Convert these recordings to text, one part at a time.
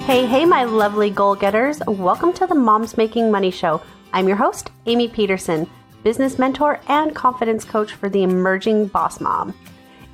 Hey, my lovely goal-getters. Welcome to the Moms Making Money Show. I'm your host, Amie Pederson, business mentor and confidence coach for the emerging boss mom.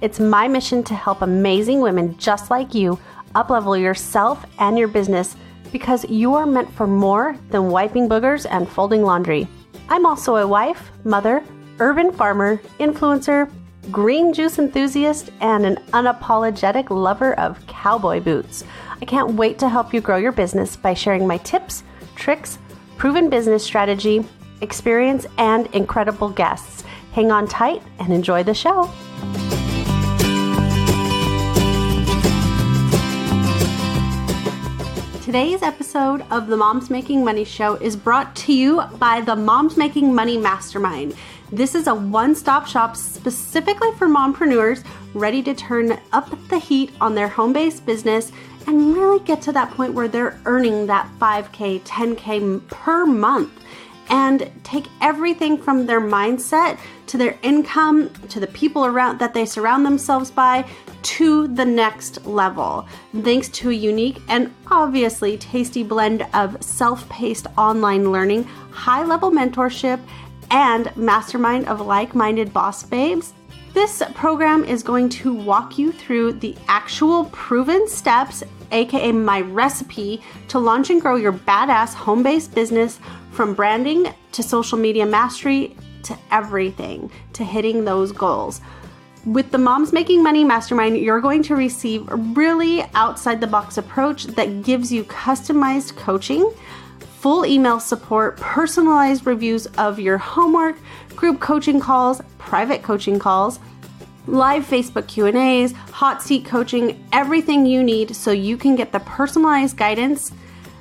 It's my mission to help amazing women just like you up-level yourself and your business because you are meant for more than wiping boogers and folding laundry. I'm also a wife, mother, urban farmer, influencer, green juice enthusiast, and an unapologetic lover of cowboy boots. I can't wait to help you grow your business by sharing my tips, tricks, proven business strategy, experience, and incredible guests. Hang on tight and enjoy the show. Today's episode of the Moms Making Money Show is brought to you by the Moms Making Money Mastermind. This is a one-stop shop specifically for mompreneurs ready to turn up the heat on their home-based business and really get to that point where they're earning that $5K, $10K per month and take everything from their mindset to their income to the people around that they surround themselves by to the next level, thanks to a unique and obviously tasty blend of self-paced online learning, high-level mentorship, and mastermind of like-minded boss babes. This program is going to walk you through the actual proven steps, aka my recipe, to launch and grow your badass home-based business from branding to social media mastery to everything, to hitting those goals. With the Moms Making Money Mastermind, you're going to receive a really outside-the-box approach that gives you customized coaching, full email support, personalized reviews of your homework, group coaching calls, private coaching calls, live Facebook Q&As, hot seat coaching, everything you need so you can get the personalized guidance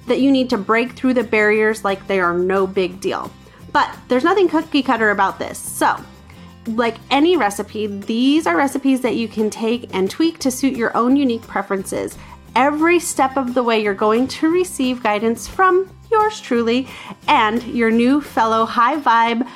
that you need to break through the barriers like they are no big deal. But there's nothing cookie cutter about this. So, like any recipe, these are recipes that you can take and tweak to suit your own unique preferences. Every step of the way, you're going to receive guidance from yours truly and your new fellow high vibe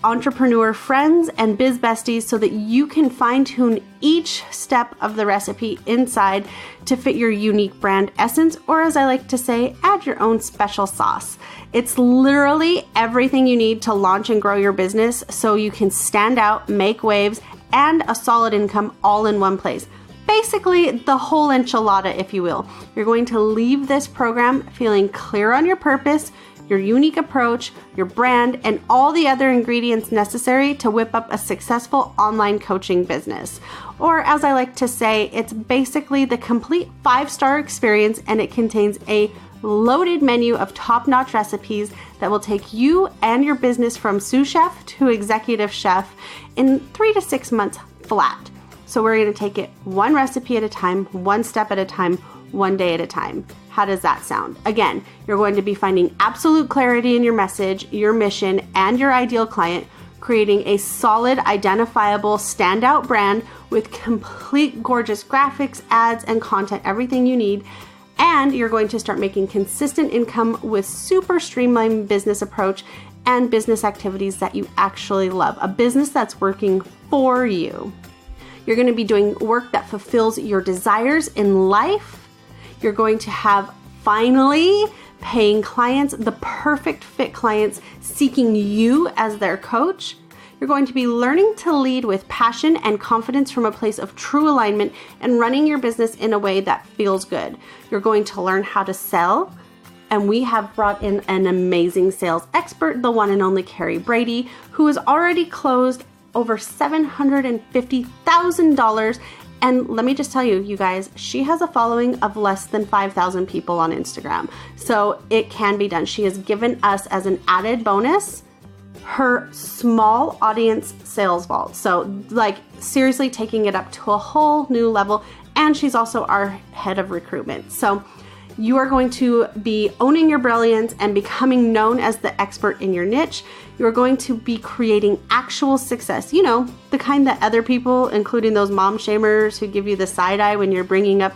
entrepreneur friends and biz besties so that you can fine-tune each step of the recipe inside to fit your unique brand essence, or as I like to say, add your own special sauce. It's literally everything you need to launch and grow your business so you can stand out, make waves, and a solid income all in one place. Basically, the whole enchilada, if you will. You're going to leave this program feeling clear on your purpose, your unique approach, your brand, and all the other ingredients necessary to whip up a successful online coaching business. Or as I like to say, it's basically the complete 5-star experience, and it contains a loaded menu of top-notch recipes that will take you and your business from sous chef to executive chef in 3 to 6 months flat. So we're going to take it one recipe at a time, one step at a time, one day at a time. How does that sound? Again, you're going to be finding absolute clarity in your message, your mission, and your ideal client, creating a solid, identifiable, standout brand with complete gorgeous graphics, ads, and content, everything you need. And you're going to start making consistent income with super streamlined business approach and business activities that you actually love. A business that's working for you. You're going to be doing work that fulfills your desires in life. You're going to have finally paying clients, the perfect fit clients seeking you as their coach. You're going to be learning to lead with passion and confidence from a place of true alignment and running your business in a way that feels good. You're going to learn how to sell. And we have brought in an amazing sales expert, the one and only Carrie Brady, who has already closed over $750,000. And let me just tell you, you guys, she has a following of less than 5,000 people on Instagram. So it can be done. She has given us as an added bonus her small audience sales vault. So like seriously taking it up to a whole new level. And she's also our head of recruitment. So you are going to be owning your brilliance and becoming known as the expert in your niche. You're going to be creating actual success. You know, the kind that other people, including those mom shamers who give you the side eye when you're bringing up,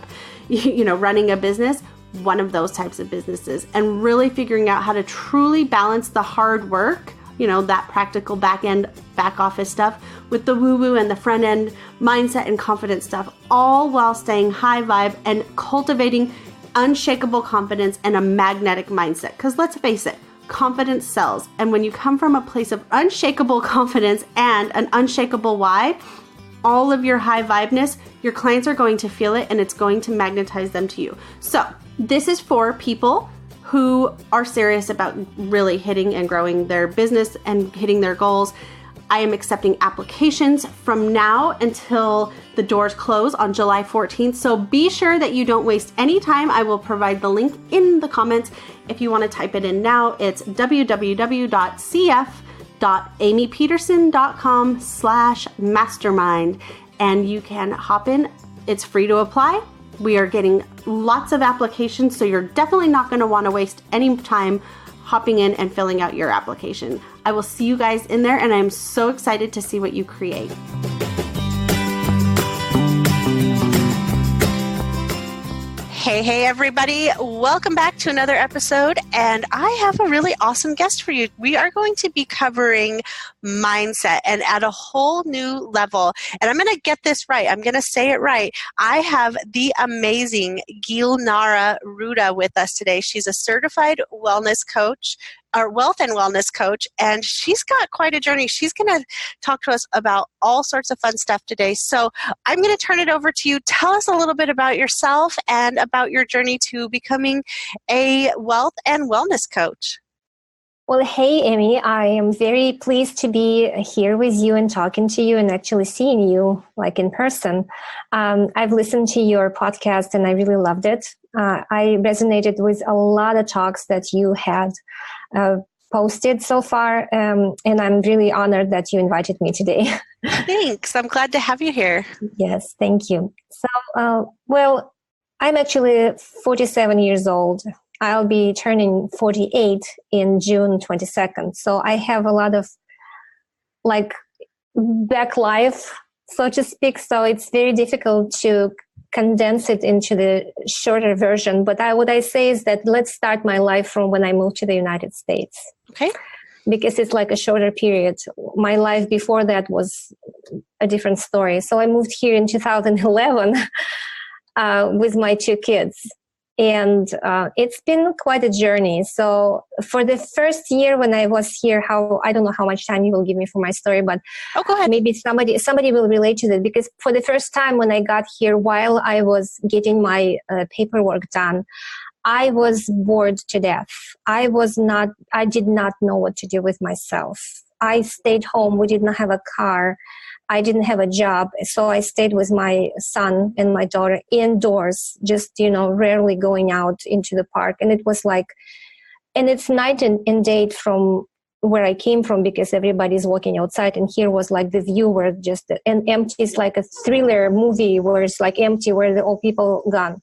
running a business, one of those types of businesses, and really figuring out how to truly balance the hard work, that practical back office stuff with the woo-woo and the front end mindset and confidence stuff, all while staying high vibe and cultivating unshakable confidence and a magnetic mindset. Because let's face it, confidence sells. And when you come from a place of unshakable confidence and an unshakable why, all of your high vibeness, your clients are going to feel it and it's going to magnetize them to you. So this is for people who are serious about really hitting and growing their business and hitting their goals. I am accepting applications from now until the doors close on July 14th. So be sure that you don't waste any time. I will provide the link in the comments. If you want to type it in now, it's www.cf.amiepederson.com/mastermind. And you can hop in. It's free to apply. We are getting lots of applications, so you're definitely not going to want to waste any time hopping in and filling out your application. I will see you guys in there, and I'm so excited to see what you create. Hey, everybody. Welcome back to another episode, and I have a really awesome guest for you. We are going to be covering mindset and at a whole new level. And I'm going to get this right. I'm going to say it right. I have the amazing Gyulnara Ruda with us today. She's a certified wellness coach, or wealth and wellness coach, and she's got quite a journey. She's going to talk to us about all sorts of fun stuff today. So I'm going to turn it over to you. Tell us a little bit about yourself and about your journey to becoming a wealth and wellness coach. Well, hey, Amie, I am very pleased to be here with you and talking to you and actually seeing you like in person. I've listened to your podcast and I really loved it. I resonated with a lot of talks that you had posted so far, and I'm really honored that you invited me today. Thanks. I'm glad to have you here. Yes, thank you. So, well, I'm actually 47 years old. I'll be turning 48 in June 22nd. So I have a lot of like back life, so to speak. So it's very difficult to condense it into the shorter version. But what I say is that let's start my life from when I moved to the United States. Okay. Because it's like a shorter period. My life before that was a different story. So I moved here in 2011 with my 2 kids. And it's been quite a journey. So for the first year when I was here, I don't know how much time you will give me for my story, but go ahead. Maybe somebody will relate to that, because for the first time when I got here, while I was getting my paperwork done, I was bored to death. I did not know what to do with myself. I stayed home. We did not have a car. I didn't have a job, so I stayed with my son and my daughter indoors, just, rarely going out into the park. And it was like, and it's night and day from where I came from, because everybody's walking outside, and here was like the view where just and empty. It's like a thriller movie where it's like empty, where the old people gone.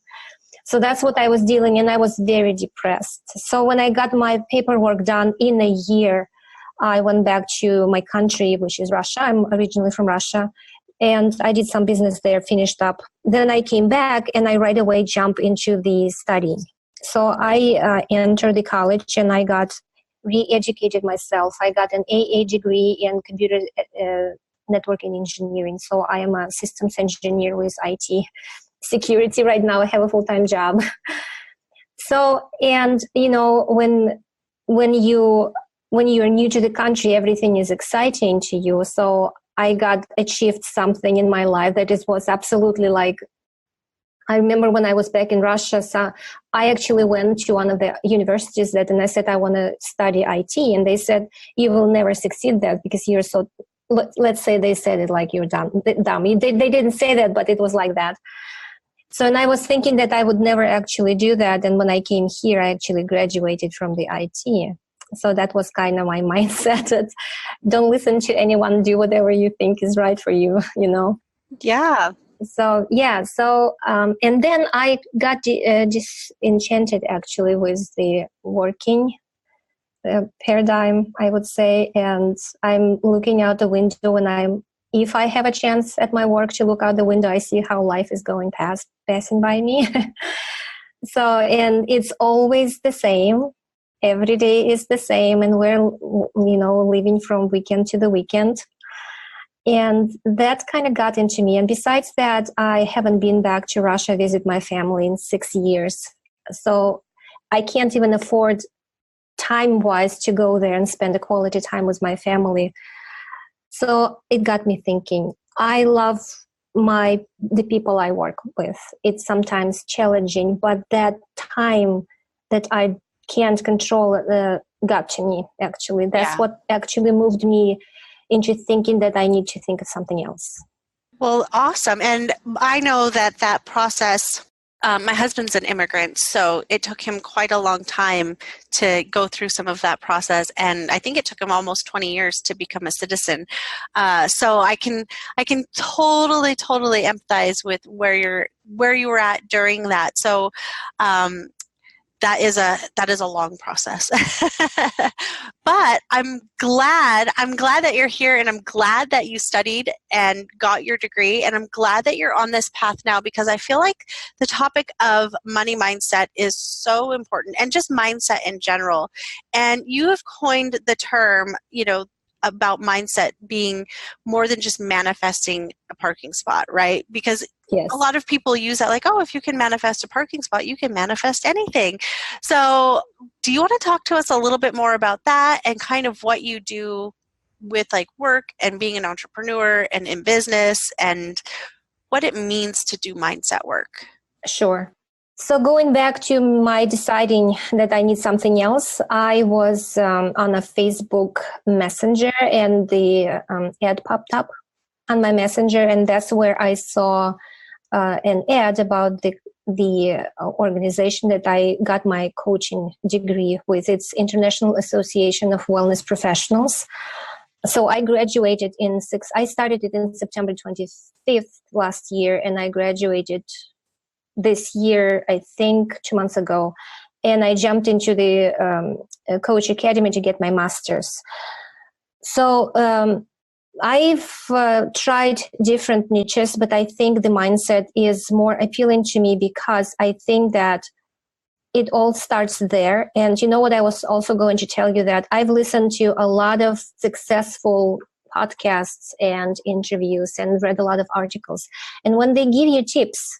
So that's what I was dealing, and I was very depressed. So when I got my paperwork done in a year, I went back to my country, which is Russia. I'm originally from Russia, and I did some business there, finished up. Then I came back, and I right away jumped into the study. So I entered the college, and I got re-educated myself. I got an AA degree in computer networking engineering. So I am a systems engineer with IT security right now. I have a full-time job. So, and when you're new to the country, everything is exciting to you. So I achieved something in my life that was absolutely like, I remember when I was back in Russia, so I actually went to one of the universities and I said, I want to study IT. And they said, you will never succeed there because you're so, let's say they said it like you're dumb. They didn't say that, but it was like that. So, and I was thinking that I would never actually do that. And when I came here, I actually graduated from the IT. So that was kind of my mindset. That don't listen to anyone, do whatever you think is right for you, Yeah. So, yeah. So, and then I got disenchanted actually with the working paradigm, I would say. And I'm looking out the window, and if I have a chance at my work to look out the window, I see how life is going passing by me. So, and it's always the same. Every day is the same, and we're, living from weekend to the weekend. And that kind of got into me. And besides that, I haven't been back to Russia, visit my family in 6 years. So I can't even afford time-wise to go there and spend a quality time with my family. So it got me thinking. I love the people I work with. It's sometimes challenging, but that time that I can't control got to me, actually. That's what actually moved me into thinking that I need to think of something else. Well, awesome. And I know that process, my husband's an immigrant, so it took him quite a long time to go through some of that process. And I think it took him almost 20 years to become a citizen. So I can totally empathize with where you were at during that. So, that is a long process. But I'm glad that you're here, and I'm glad that you studied and got your degree, and I'm glad that you're on this path now, because I feel like the topic of money mindset is so important, and just mindset in general. And you have coined the term, about mindset being more than just manifesting a parking spot, right? Because yes, a lot of people use that like, oh, if you can manifest a parking spot, you can manifest anything. So do you want to talk to us a little bit more about that and kind of what you do with like work and being an entrepreneur and in business and what it means to do mindset work? Sure. So going back to my deciding that I need something else, I was on a Facebook Messenger, and the ad popped up on my Messenger, and that's where I saw an ad about the organization that I got my coaching degree with. It's International Association of Wellness Professionals. So I graduated I started it in September 25th last year, and I graduated this year, I think 2 months ago, and I jumped into the Coach Academy to get my master's. So I've tried different niches, but I think the mindset is more appealing to me because I think that it all starts there. And you know what, I was also going to tell you that I've listened to a lot of successful podcasts and interviews and read a lot of articles. And when they give you tips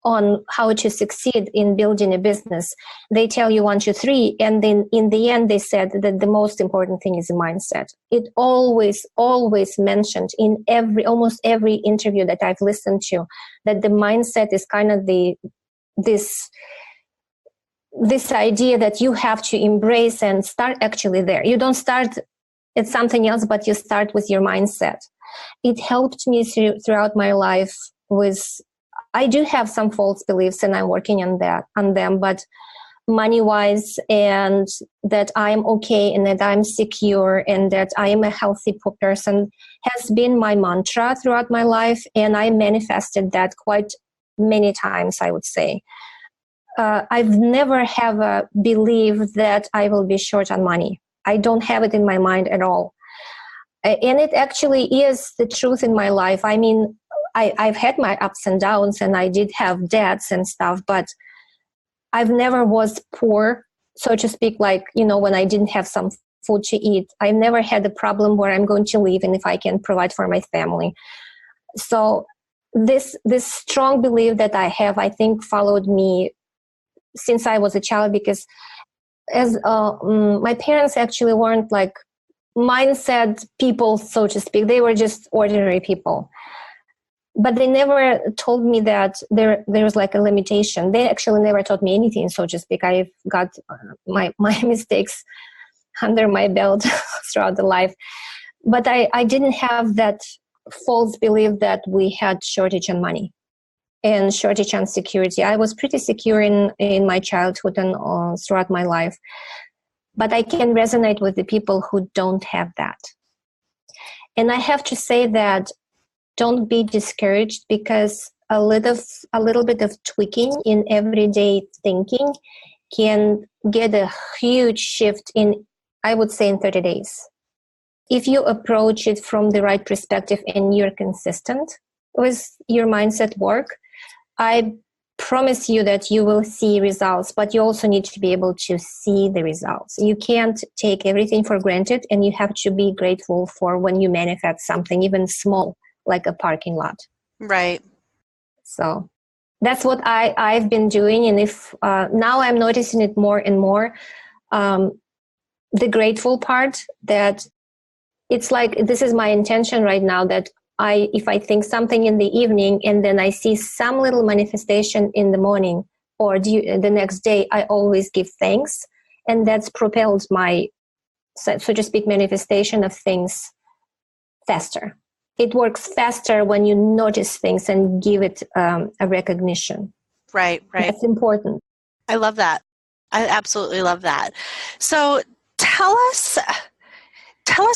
on how to succeed in building a business, they tell you 1, 2, 3, and then in the end they said that the most important thing is the mindset. It always mentioned in almost every interview that I've listened to, that the mindset is kind of this idea that you have to embrace and start actually there. You don't start at something else, but you start with your mindset. It helped me throughout my life I do have some false beliefs, and I'm working on them, but money-wise, and that I'm okay, and that I'm secure, and that I am a healthy person has been my mantra throughout my life, and I manifested that quite many times, I would say. I've never have a belief that I will be short on money. I don't have it in my mind at all. And it actually is the truth in my life. I mean, I've had my ups and downs, and I did have debts and stuff, but I've never was poor, so to speak, like, when I didn't have some food to eat. I never had a problem where I'm going to live and if I can provide for my family. So this strong belief that I have, I think, followed me since I was a child, because as my parents actually weren't like mindset people, so to speak. They were just ordinary people. But they never told me that there was like a limitation. They actually never taught me anything, so to speak. I've got my mistakes under my belt throughout the life. But I didn't have that false belief that we had shortage on money and shortage on security. I was pretty secure in my childhood and throughout my life. But I can resonate with the people who don't have that. And I have to say that don't be discouraged, because a little bit of tweaking in everyday thinking can get a huge shift I would say in 30 days. If you approach it from the right perspective and you're consistent with your mindset work, I promise you that you will see results, but you also need to be able to see the results. You can't take everything for granted, and you have to be grateful for when you manifest something, even small, like a parking lot. Right. So That's what I've been doing. And if now I'm noticing it more and more, the grateful part that it's like, this is my intention right now, that if I think something in the evening and then I see some little manifestation in the morning or the next day, I always give thanks. And that's propelled my, so to speak, manifestation of things faster. It works faster when you notice things and give it a recognition. Right. That's important. I love that. I absolutely love that. So tell us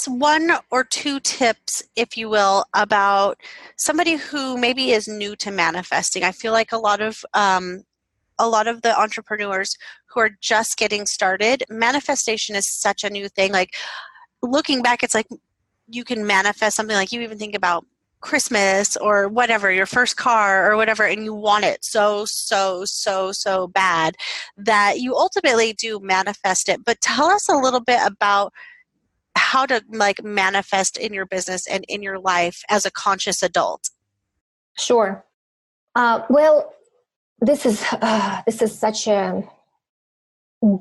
one or two tips, if you will, about somebody who maybe is new to manifesting. I feel like a lot of the entrepreneurs who are just getting started, manifestation is such a new thing. Like looking back, it's like you can manifest something, like you even think about Christmas or whatever, your first car or whatever, and you want it so bad that you ultimately do manifest it. But tell us a little bit about how to like manifest in your business and in your life as a conscious adult. Sure. Well, this is such a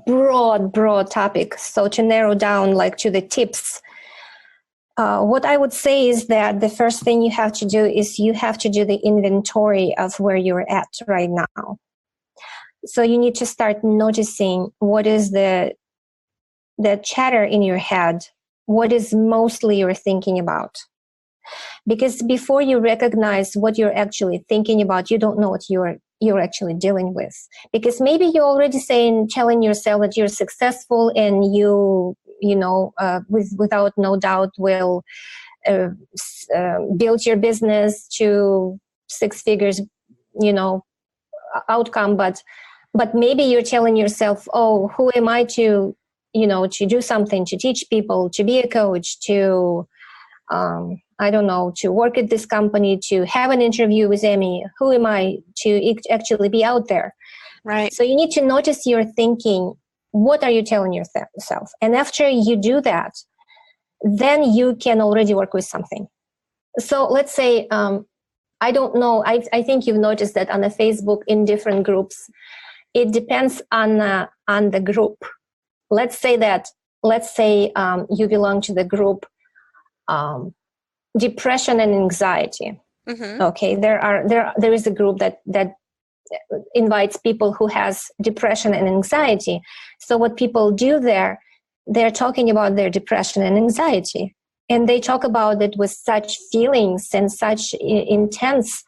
broad topic. So to narrow down like to the tips, what I would say is that the first thing you have to do is you have to do the inventory of where you're at right now. So you need to start noticing what is the chatter in your head, what is mostly you're thinking about. Because before you recognize what you're actually thinking about, you don't know what you're actually dealing with. Because maybe you're already telling yourself that you're successful and without no doubt will build your business to 6 figures, outcome. But maybe you're telling yourself, oh, who am I to do something, to teach people, to be a coach, to to work at this company, to have an interview with Amie. Who am I to actually be out there? Right. So you need to notice your thinking. What are you telling yourself? And after you do that, then you can already work with something. So let's say, I don't know, I think you've noticed that on the Facebook in different groups, it depends on the group. Let's say you belong to the group depression and anxiety. Mm-hmm. Okay, there is a group that invites people who has depression and anxiety. So what people do there, they're talking about their depression and anxiety, and they talk about it with such feelings and such intense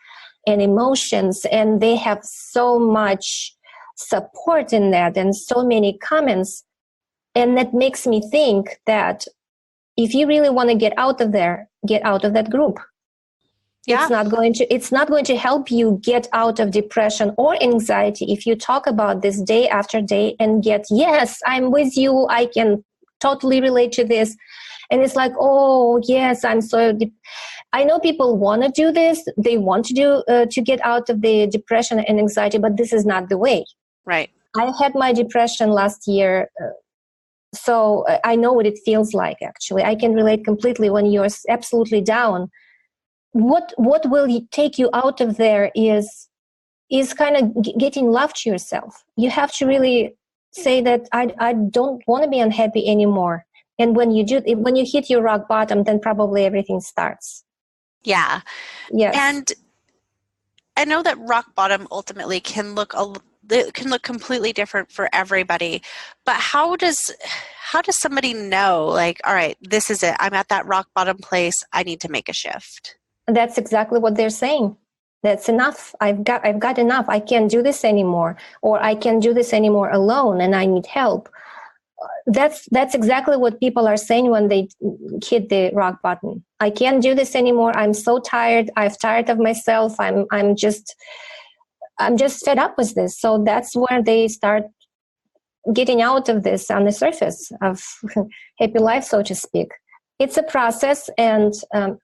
and emotions, and they have so much support in that and so many comments. And that makes me think that if you really want to get out of there, get out of that group. Yeah. It's not going to help you get out of depression or anxiety if you talk about this day after day and get, yes, I'm with you, I can totally relate to this. And it's like, oh, yes, I know people want to do this. They want to do to get out of the depression and anxiety, but this is not the way. Right. I had my depression last year. So I know what it feels like, actually. I can relate completely when you're absolutely down. What will take you out of there is kind of getting love to yourself. You have to really say that I don't want to be unhappy anymore. And when you hit your rock bottom, then probably everything starts. Yeah. Yes. And I know that rock bottom ultimately can look completely different for everybody, but how does somebody know, like, all right, this is it, I'm at that rock bottom place, I need to make a shift? That's exactly what they're saying. That's enough. I've got enough. I can't do this anymore, or I can't do this anymore alone, and I need help. That's exactly what people are saying when they hit the rock bottom. I can't do this anymore. I'm so tired. I've tired of myself. I'm just fed up with this. So that's where they start getting out of this on the surface of happy life, so to speak. It's a process, and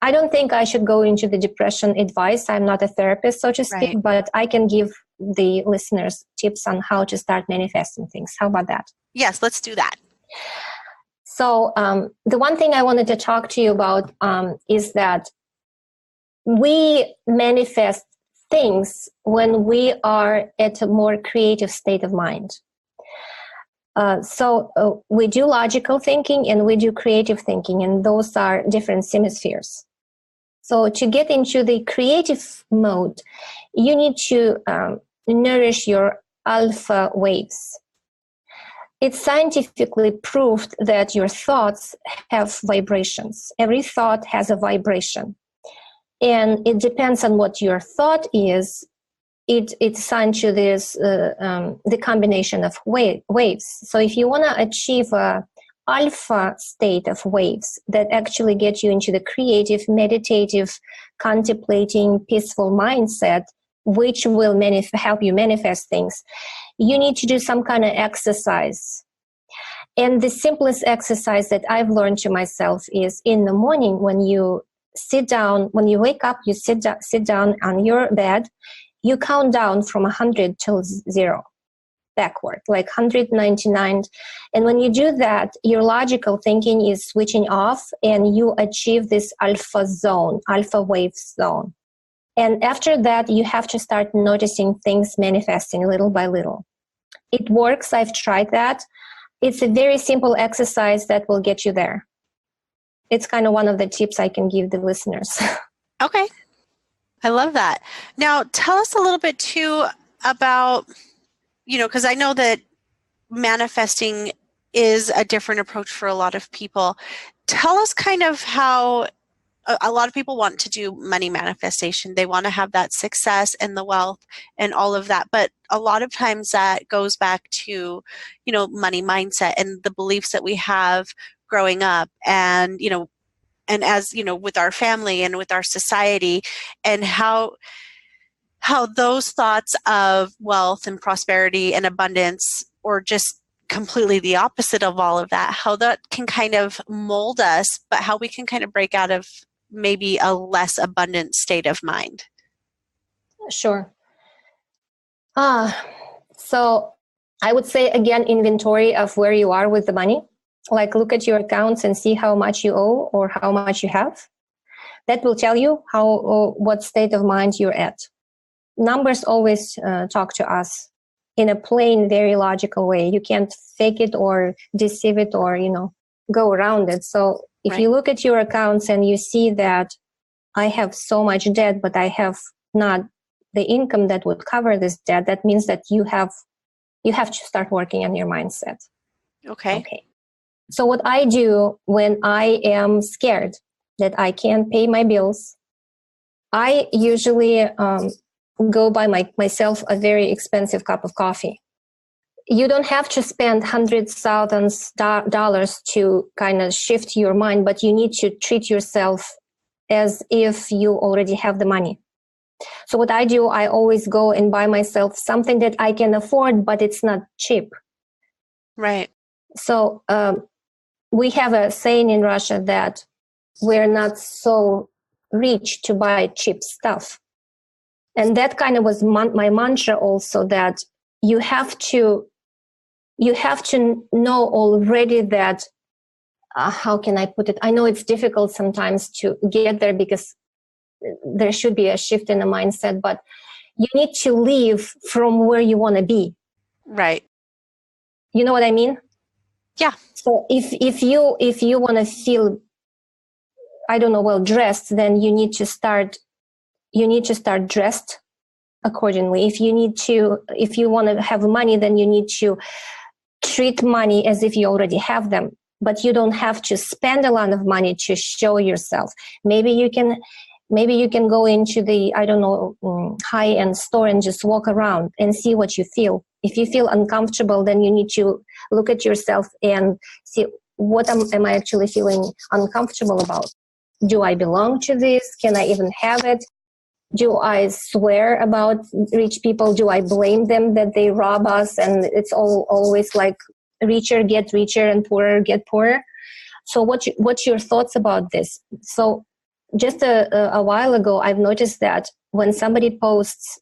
I don't think I should go into the depression advice. I'm not a therapist, so to speak, Right. But I can give the listeners tips on how to start manifesting things. How about that? Yes, let's do that. So the one thing I wanted to talk to you about is that we manifest things when we are at a more creative state of mind. So we do logical thinking and we do creative thinking, and those are different hemispheres. So to get into the creative mode, you need to nourish your alpha waves. It's scientifically proved that your thoughts have vibrations. Every thought has a vibration. And it depends on what your thought is. It's assigned to this, the combination of waves. So if you want to achieve a alpha state of waves that actually get you into the creative, meditative, contemplating, peaceful mindset, which will help you manifest things, you need to do some kind of exercise. And the simplest exercise that I've learned to myself is in the morning when you sit down, when you wake up, you sit down on your bed, you count down from 100 till 0, backward, like 199. And when you do that, your logical thinking is switching off and you achieve this alpha wave zone. And after that, you have to start noticing things manifesting little by little. It works. I've tried that. It's a very simple exercise that will get you there. It's kind of one of the tips I can give the listeners. Okay. I love that. Now, tell us a little bit too about, because I know that manifesting is a different approach for a lot of people. Tell us kind of how a lot of people want to do money manifestation. They want to have that success and the wealth and all of that. But a lot of times that goes back to, money mindset and the beliefs that we have growing up and, and as, with our family and with our society, and how those thoughts of wealth and prosperity and abundance, or just completely the opposite of all of that, how that can kind of mold us, but how we can kind of break out of maybe a less abundant state of mind. Sure. So I would say, again, inventory of where you are with the money. Like look at your accounts and see how much you owe or how much you have. That will tell you what state of mind you're at. Numbers always talk to us in a plain, very logical way. You can't fake it or deceive it or, go around it. So if you look at your accounts and you see that I have so much debt, but I have not the income that would cover this debt, that means that you have to start working on your mindset. Okay. So what I do when I am scared that I can't pay my bills, I usually go buy myself a very expensive cup of coffee. You don't have to spend hundreds, thousands dollars to kind of shift your mind, but you need to treat yourself as if you already have the money. So what I do, I always go and buy myself something that I can afford, but it's not cheap. Right. So we have a saying in Russia that we're not so rich to buy cheap stuff. And that kind of was my mantra also, that you have to know already that, how can I put it? I know it's difficult sometimes to get there because there should be a shift in the mindset, but you need to leave from where you want to be. Right. You know what I mean? Yeah. So if you want to feel, I don't know, well dressed, then you need to start dressed accordingly. If you want to have money, then you need to treat money as if you already have them. But you don't have to spend a lot of money to show yourself. Maybe you can go into the, I don't know, high-end store and just walk around and see what you feel. If you feel uncomfortable, then you need to look at yourself and see, what am I actually feeling uncomfortable about? Do I belong to this? Can I even have it? Do I swear about rich people? Do I blame them that they rob us? And it's always like richer get richer and poorer get poorer. So what's your thoughts about this? So just a while ago, I've noticed that when somebody posts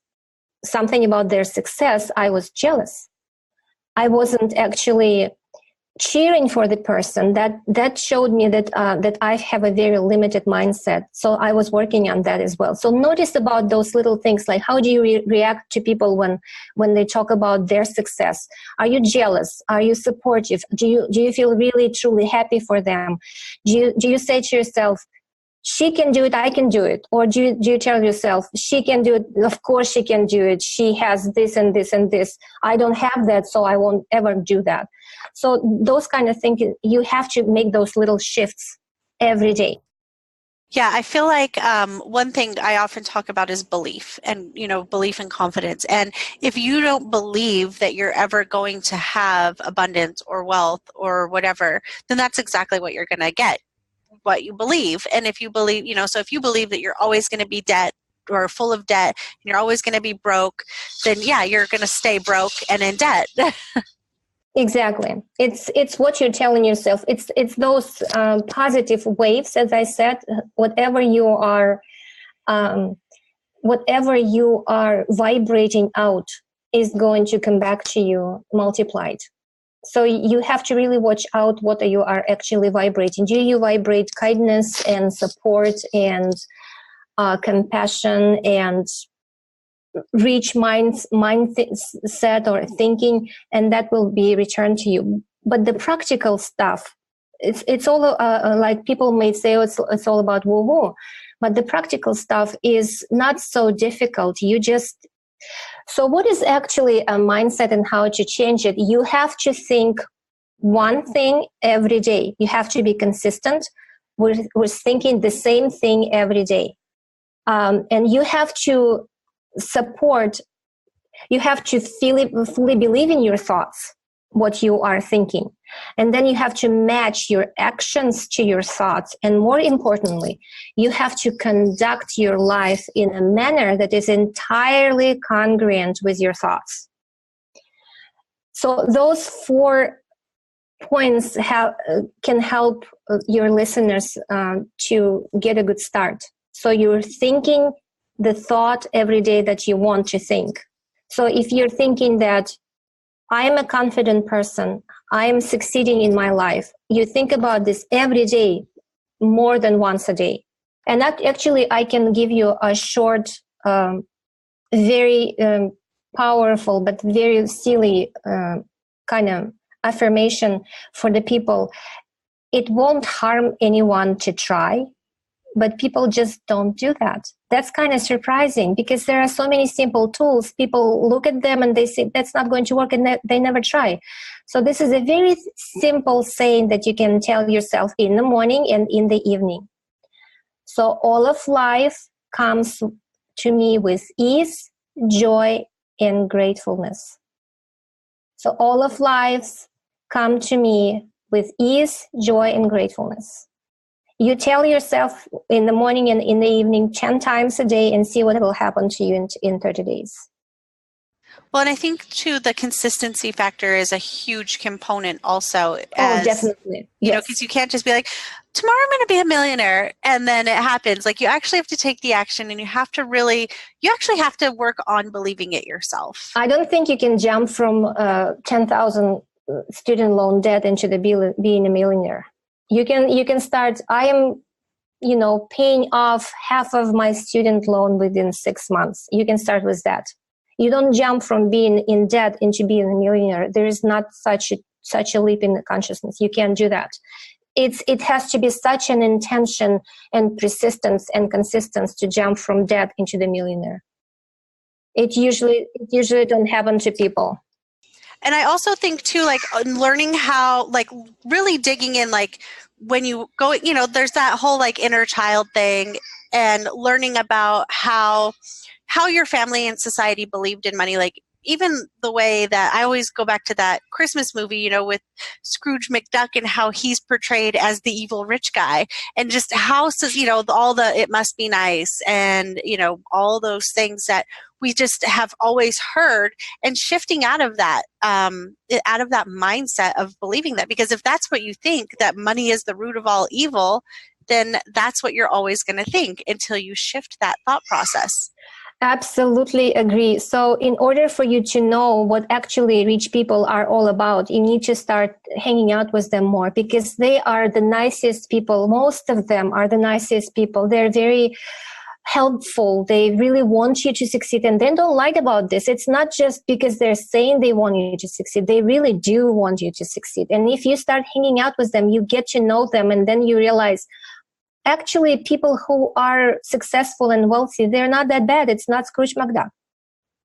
something about their success, I was jealous. I wasn't actually cheering for the person, that showed me that that I have a very limited mindset. So I was working on that as well. So notice about those little things, like how do you react to people when they talk about their success? Are you jealous? Are you supportive? Do you feel really truly happy for them? Do you say to yourself, she can do it, I can do it? Or do you tell yourself, she can do it, of course she can do it, she has this and this and this, I don't have that, so I won't ever do that. So those kind of things, you have to make those little shifts every day. Yeah, I feel like one thing I often talk about is belief, and belief and confidence. And if you don't believe that you're ever going to have abundance or wealth or whatever, then that's exactly what you're going to get. What you believe. And if you believe, so if you believe that you're always going to be debt or full of debt and you're always going to be broke, then yeah, you're going to stay broke and in debt. Exactly. It's what you're telling yourself. It's those positive waves, as I said. Whatever you are vibrating out is going to come back to you multiplied. So you have to really watch out what you are actually vibrating. Do you vibrate kindness and support and compassion and rich mindset or thinking, and that will be returned to you. But the practical stuff, it's all like people may say, oh, it's all about woo-woo. But the practical stuff is not so difficult. So what is actually a mindset and how to change it? You have to think one thing every day. You have to be consistent with thinking the same thing every day. And you have to fully believe in your thoughts, what you are thinking. And then you have to match your actions to your thoughts. And more importantly, you have to conduct your life in a manner that is entirely congruent with your thoughts. So those 4 points can help your listeners to get a good start. So you're thinking the thought every day that you want to think. So if you're thinking that I am a confident person, I am succeeding in my life, you think about this every day, more than once a day. And that actually, I can give you a short, very powerful, but very silly kind of affirmation for the people. It won't harm anyone to try, but people just don't do that. That's kind of surprising because there are so many simple tools. People look at them and they say that's not going to work, and they never try. So this is a very simple saying that you can tell yourself in the morning and in the evening. So all of life comes to me with ease, joy, and gratefulness. So all of life come to me with ease, joy, and gratefulness. You tell yourself in the morning and in the evening 10 times a day and see what will happen to you in 30 days. Well, and I think, too, the consistency factor is a huge component also. Definitely. Because you can't just be like, tomorrow I'm going to be a millionaire, and then it happens. Like, you actually have to take the action, and you actually have to work on believing it yourself. I don't think you can jump from 10,000 student loan debt into being a millionaire. You can start. I am, paying off half of my student loan within 6 months. You can start with that. You don't jump from being in debt into being a millionaire. There is not such a leap in the consciousness. You can't do that. It has to be such an intention and persistence and consistency to jump from debt into the millionaire. It usually don't happen to people. And I also think, too, like learning how, like really digging in, like when you go, there's that whole like inner child thing, and learning about how your family and society believed in money. Like even the way that I always go back to that Christmas movie, with Scrooge McDuck and how he's portrayed as the evil rich guy, and just how, all the it must be nice and, all those things that we just have always heard, and shifting out of that mindset of believing that, because if that's what you think, that money is the root of all evil, then that's what you're always going to think until you shift that thought process. Absolutely agree. So in order for you to know what actually rich people are all about, you need to start hanging out with them more, because they are the nicest people. Most of them are the nicest people. They're very helpful. They really want you to succeed, and they don't lie about this. It's not just because they're saying they want you to succeed. They really do want you to succeed. And if you start hanging out with them, you get to know them, and then you realize, actually, people who are successful and wealthy, they're not that bad. It's not Scrooge McDuck.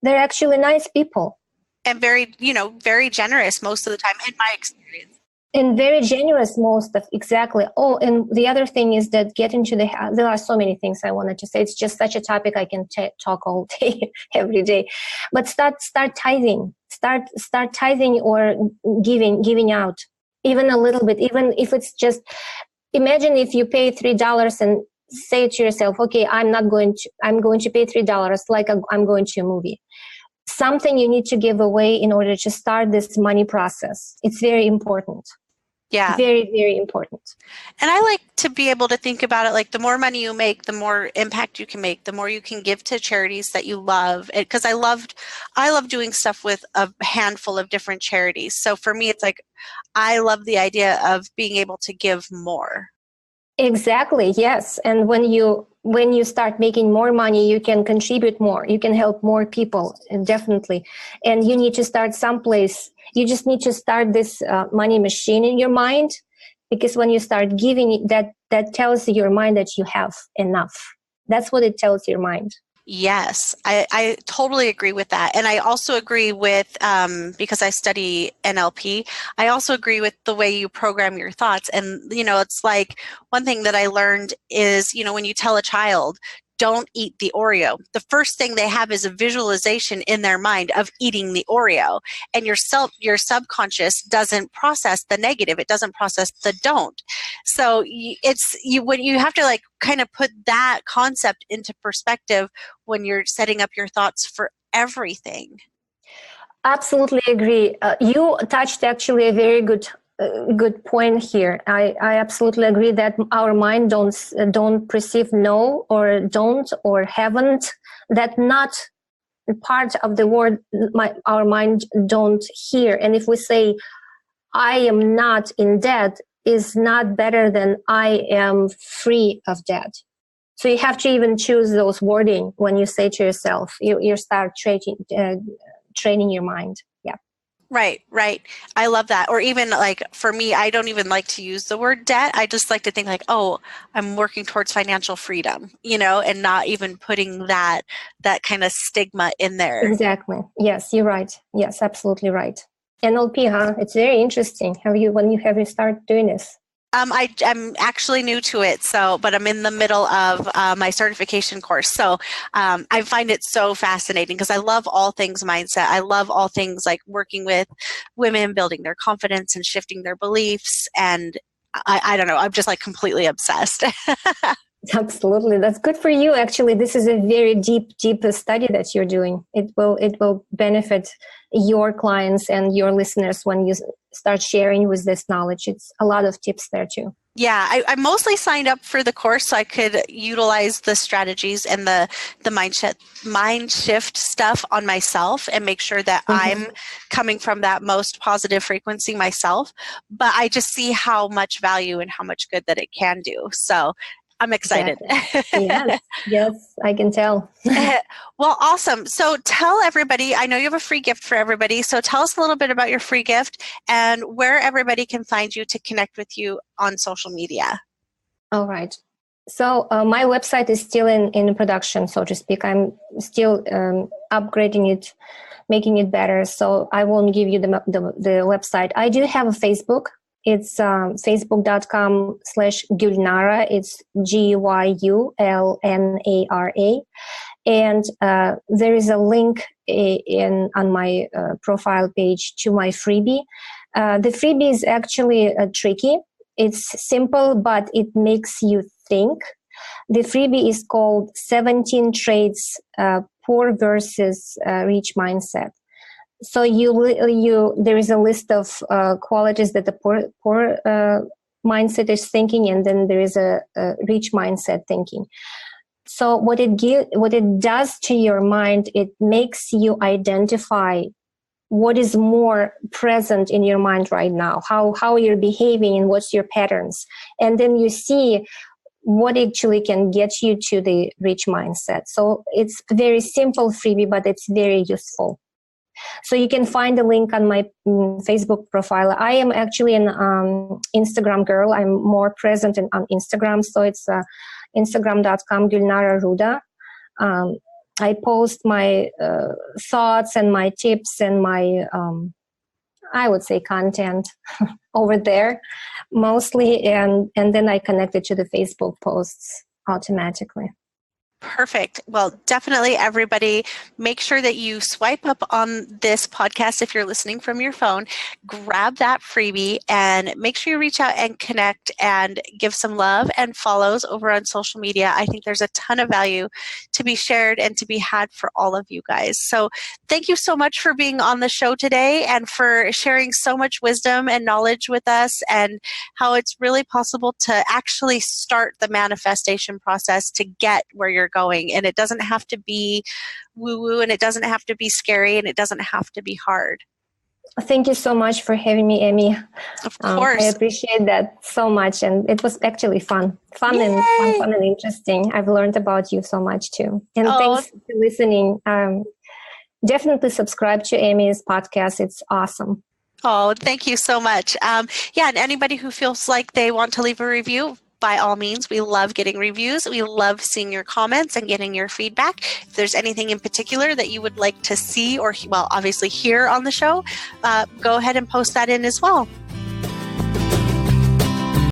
They're actually nice people. And very, very generous most of the time, in my experience. And very generous exactly. Oh, and the other thing is that there are so many things I wanted to say. It's just such a topic I can talk all day, every day. But start tithing. Start tithing or giving out, even a little bit, even if it's just. Imagine if you pay $3 and say to yourself, okay, I'm going to pay $3 like I'm going to a movie. Something you need to give away in order to start this money process. It's very important. Yeah. Very, very important. And I like to be able to think about it like the more money you make, the more impact you can make, the more you can give to charities that you love. Because I love doing stuff with a handful of different charities. So for me, it's like, I love the idea of being able to give more. Exactly. Yes. And when you start making more money, you can contribute more. You can help more people, definitely. And you need to start someplace. You just need to start this money machine in your mind, because when you start giving, that tells your mind that you have enough. That's what it tells your mind. Yes, I totally agree with that. And I also agree with, because I study NLP, I also agree with the way you program your thoughts. And, it's like one thing that I learned is, when you tell a child, don't eat the Oreo, the first thing they have is a visualization in their mind of eating the Oreo. And your subconscious doesn't process the negative. It doesn't process the don't. So when you have to like kind of put that concept into perspective when you're setting up your thoughts for everything. Absolutely agree. You touched actually a very good point here. I absolutely agree that our mind don't perceive no or don't or haven't. That not part of the word our mind don't hear. And if we say I am not in debt, is not better than I am free of debt. So you have to even choose those wording when you say to yourself. You start training your mind. Yeah. Right. I love that. Or even like for me, I don't even like to use the word debt. I just like to think like, oh, I'm working towards financial freedom, and not even putting that kind of stigma in there. Exactly. Yes, you're right. Yes, absolutely right. NLP, huh? It's very interesting. When you start doing this? I'm actually new to it, but I'm in the middle of my certification course. So I find it so fascinating because I love all things mindset. I love all things like working with women, building their confidence and shifting their beliefs. And I don't know, I'm just like completely obsessed. Absolutely. That's good for you. Actually, this is a very deep study that you're doing. It will benefit your clients and your listeners when you start sharing with this knowledge. It's a lot of tips there too. Yeah, I mostly signed up for the course so I could utilize the strategies and the mind shift stuff on myself and make sure that I'm coming from that most positive frequency myself. But I just see how much value and how much good that it can do. So I'm excited. Exactly. Yes, I can tell. Well, awesome. So tell everybody, I know you have a free gift for everybody. So tell us a little bit about your free gift and where everybody can find you to connect with you on social media. All right. So my website is still in production, so to speak. I'm still upgrading it, making it better. So I won't give you the website. I do have a Facebook. It's facebook.com/Gyulnara. It's GYULNARA. And there is a link on my profile page to my freebie. The freebie is actually tricky. It's simple, but it makes you think. The freebie is called 17 Traits Poor versus Rich Mindset. So there is a list of qualities that the poor mindset is thinking, and then there is a rich mindset thinking. So what it does to your mind, it makes you identify what is more present in your mind right now, how you're behaving and what's your patterns. And then you see what actually can get you to the rich mindset. So it's a very simple freebie, but it's very useful. So you can find the link on my Facebook profile. I am actually an Instagram girl. I'm more present on Instagram. So it's Instagram.com Gyulnara Ruda. I post my thoughts and my tips and my, I would say, content over there mostly. And then I connect it to the Facebook posts automatically. Perfect. Well, definitely everybody, make sure that you swipe up on this podcast if you're listening from your phone, grab that freebie, and make sure you reach out and connect and give some love and follows over on social media. I think there's a ton of value to be shared and to be had for all of you guys. So thank you so much for being on the show today and for sharing so much wisdom and knowledge with us, and how it's really possible to actually start the manifestation process to get where you're going. And it doesn't have to be woo-woo, and it doesn't have to be scary, and it doesn't have to be hard. Thank you so much for having me, Amie. Of course. I appreciate that so much. And it was actually fun and interesting. I've learned about you so much too. And thanks for listening. Definitely subscribe to Amie's podcast. It's awesome. Oh, thank you so much. And anybody who feels like they want to leave a review, by all means, we love getting reviews. We love seeing your comments and getting your feedback. If there's anything in particular that you would like to see or, well, obviously hear on the show, go ahead and post that in as well.